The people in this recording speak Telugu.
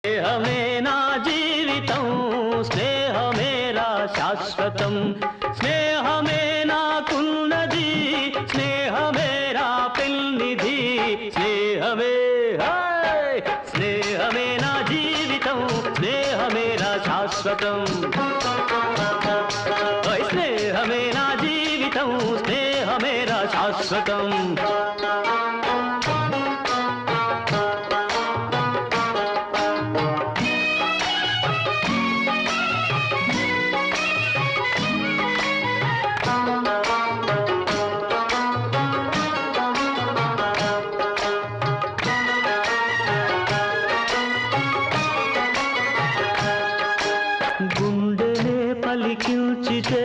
స్నేహమే నా జీవితం స్నేహమేరా శాశ్వతం స్నేహమే నాకున్నది స్నేహమేరా పెన్నిధి స్నేహమే స్నేహమే నా జీవితం స్నేహమేరా శాశ్వతం స్నేహమే నా జీవితం స్నేహమేరా శాశ్వతం గుండెనే పలికించితే